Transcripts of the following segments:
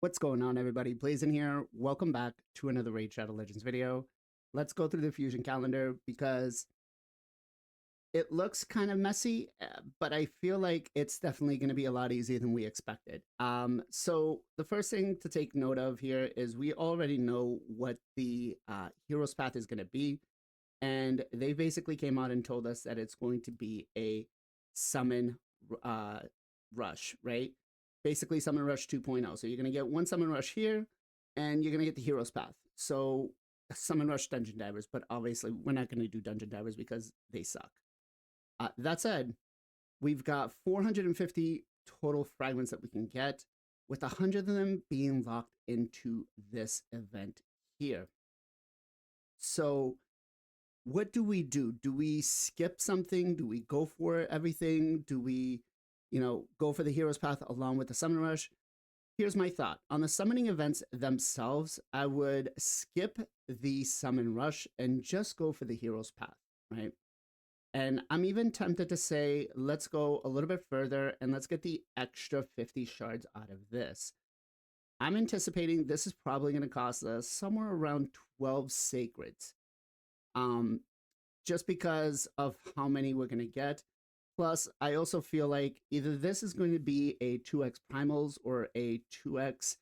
What's going on, everybody? Blazin here. Welcome back to another Raid Shadow Legends video. Let's go through the Fusion calendar because it looks kind of messy, but I feel like it's definitely going to be a lot easier than we expected. So the first thing to take note of here is we already know what the hero's path is going to be, and they basically came out and told us that it's going to be a summon uh, rush, right? Basically, summon rush 2.0. So you're going to get one summon rush here, and you're going to get the hero's path. So summon rush dungeon divers, but obviously we're not going to do dungeon divers because they suck. That said, we've got 450 total fragments that we can get, with 100 of them being locked into this event here. So what do we do? Do we skip something? Do we go for everything? Do we, go for the hero's path along with the summon rush? Here's my thought. On the summoning events themselves, I would skip the summon rush and just go for the hero's path, right? And I'm even tempted to say, let's go a little bit further and let's get the extra 50 shards out of this. I'm anticipating this is probably going to cost us somewhere around 12 sacreds. Just because of how many we're going to get. Plus, I also feel like either this is going to be a 2x primals or a 2x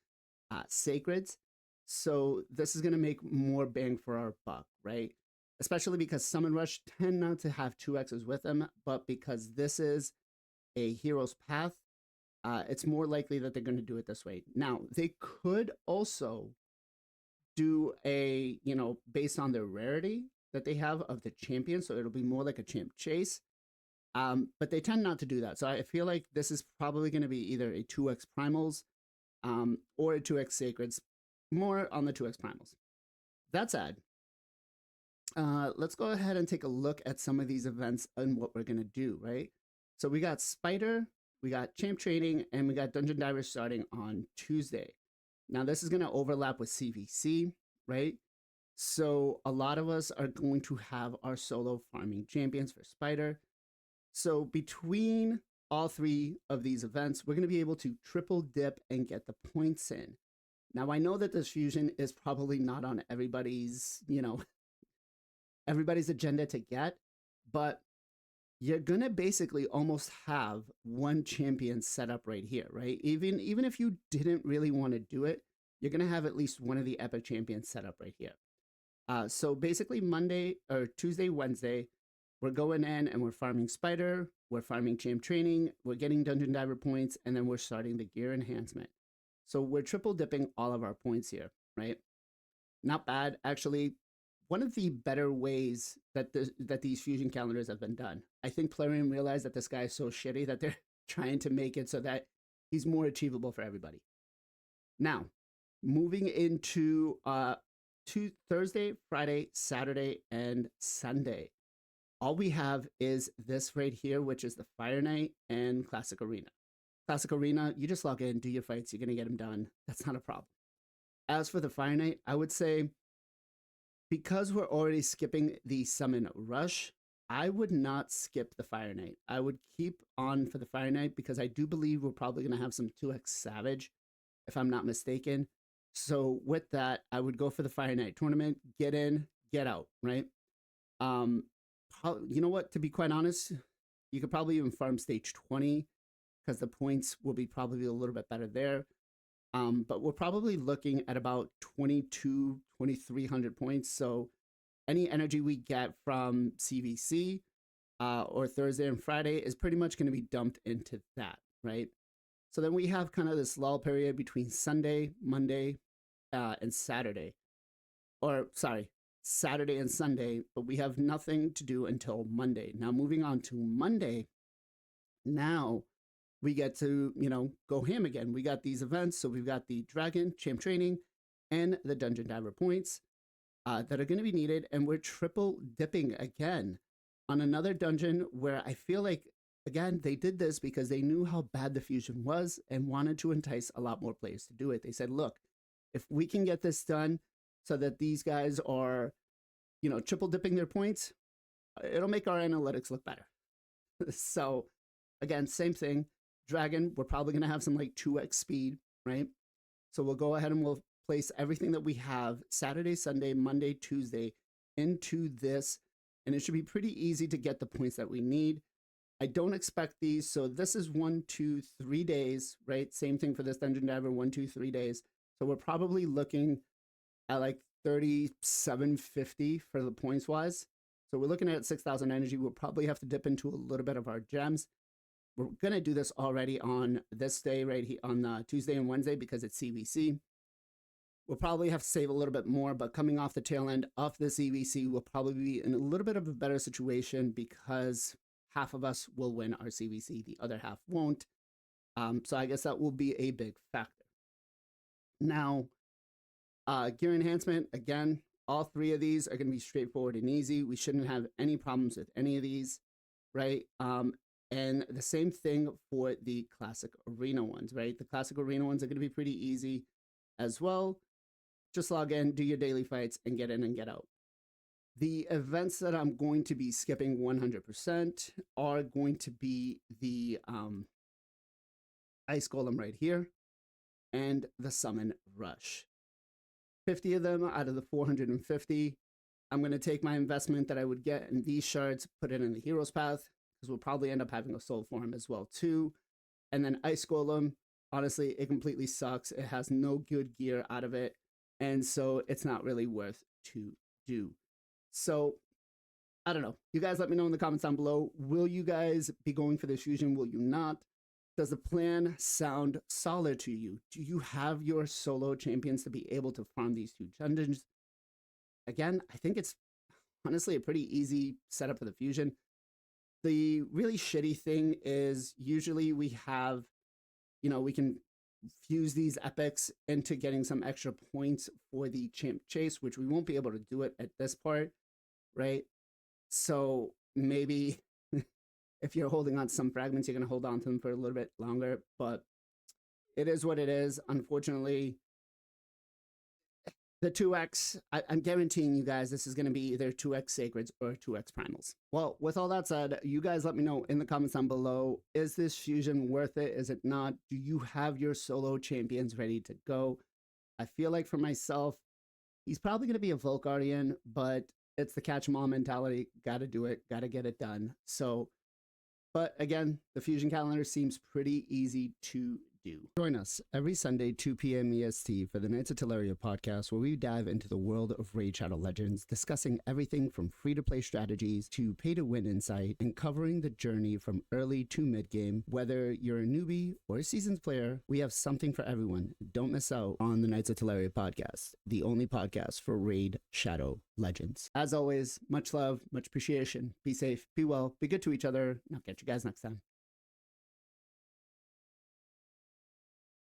sacreds. So this is going to make more bang for our buck, right? Especially because Summon Rush tend not to have 2x's with them, but because this is a hero's path, it's more likely that they're going to do it this way. Now, they could also do a, based on their rarity that they have of the champion, so it'll be more like a champ chase. But they tend not to do that. So I feel like this is probably going to be either a 2x primals or a 2x sacreds, more on the 2x primals. That said, let's go ahead and take a look at some of these events and what we're going to do, right? So we got Spider, we got Champ Training, and we got Dungeon Divers starting on Tuesday. Now, this is going to overlap with CVC, right? So a lot of us are going to have our solo farming champions for Spider. So between all three of these events, we're going to be able to triple dip and get the points in. Now, I know that this fusion is probably not on everybody's, everybody's agenda to get, but you're going to basically almost have one champion set up right here, right? Even if you didn't really want to do it, you're going to have at least one of the epic champions set up right here. So basically Monday or Tuesday, Wednesday, we're going in and we're farming Spider, we're farming Champ Training, we're getting Dungeon Diver points, and then we're starting the gear enhancement. So we're triple dipping all of our points here, right? Not bad. Actually, one of the better ways that these fusion calendars have been done. I think Plarium realized that this guy is so shitty that they're trying to make it so that he's more achievable for everybody. Now, moving into Thursday, Friday, Saturday, and Sunday. All we have is this right here, which is the Fire Knight and Classic Arena. Classic Arena, you just log in, do your fights, you're going to get them done. That's not a problem. As for the Fire Knight, I would say because we're already skipping the Summon Rush, I would not skip the Fire Knight. I would keep on for the Fire Knight because I do believe we're probably going to have some 2x Savage, if I'm not mistaken. So with that, I would go for the Fire Knight tournament, get in, get out, right? You know what, to be quite honest, you could probably even farm stage 20 because the points will be probably a little bit better there. But we're probably looking at about 2,300 points. So any energy we get from CVC or Thursday and Friday is pretty much going to be dumped into that, right? So then we have kind of this lull period between Sunday, Monday, and Saturday. Or, sorry, Saturday and Sunday, but we have nothing to do until Monday. Now, moving on to Monday, now we get to, go ham again. We got these events. So we've got the Dragon, Champ Training, and the Dungeon Diver points that are going to be needed. And we're triple dipping again on another dungeon where I feel like, again, they did this because they knew how bad the fusion was and wanted to entice a lot more players to do it. They said, look, if we can get this done so that these guys are, triple dipping their points, it'll make our analytics look better. So again, same thing. Dragon, we're probably going to have some like 2x speed, right? So we'll go ahead and we'll place everything that we have Saturday, Sunday, Monday, Tuesday into this, and it should be pretty easy to get the points that we need. I don't expect these. So this is 1, 2, 3 days, right? Same thing for this dungeon diver, 1, 2, 3 days. So we're probably looking at like 3750 for the points wise. So we're looking at 6,000 energy. We'll probably have to dip into a little bit of our gems. We're going to do this already on this day right here on Tuesday and Wednesday because it's CVC. We'll probably have to save a little bit more, but coming off the tail end of the CVC, we'll probably be in a little bit of a better situation because half of us will win our CVC, the other half won't. So I guess that will be a big factor. Now, gear enhancement, again, all 3 of these are going to be straightforward and easy. We shouldn't have any problems with any of these, right? And the same thing for the classic arena ones, right? The classic arena ones are going to be pretty easy as well. Just log in, do your daily fights, and get in and get out. The events that I'm going to be skipping 100% are going to be the Ice Golem right here and the Summon Rush. 50 of them out of the 450. I'm going to take my investment that I would get in these shards, put it in the Hero's Path, because we'll probably end up having a soul form as well too. And then Ice Golem, honestly, it completely sucks. It has no good gear out of it, and so it's not really worth to do. So I don't know. You guys let me know in the comments down below. Will you guys be going for this fusion? Will you not? Does the plan sound solid to you? Do you have your solo champions to be able to farm these 2 dungeons? Again, I think it's honestly a pretty easy setup for the fusion. The really shitty thing is usually we have, we can fuse these epics into getting some extra points for the champ chase, which we won't be able to do it at this part, right? So maybe if you're holding on to some fragments, you're going to hold on to them for a little bit longer, but it is what it is. Unfortunately, the 2x, I'm guaranteeing you guys this is going to be either 2x Sacreds or 2x Primals. Well, with all that said, you guys let me know in the comments down below, is this fusion worth it? Is it not? Do you have your solo champions ready to go? I feel like for myself, he's probably going to be a Volt Guardian, but it's the catch 'em all mentality. Got to do it. Got to get it done. So, but again, the fusion calendar seems pretty easy to do. Join us every Sunday, 2 p.m. EST for the Knights of Teleria podcast, where we dive into the world of Raid Shadow Legends, discussing everything from free-to-play strategies to pay-to-win insight, and covering the journey from early to mid-game. Whether you're a newbie or a seasoned player, we have something for everyone. Don't miss out on the Knights of Teleria podcast, the only podcast for Raid Shadow Legends. As always, much love, much appreciation. Be safe, be well, be good to each other, and I'll catch you guys next time.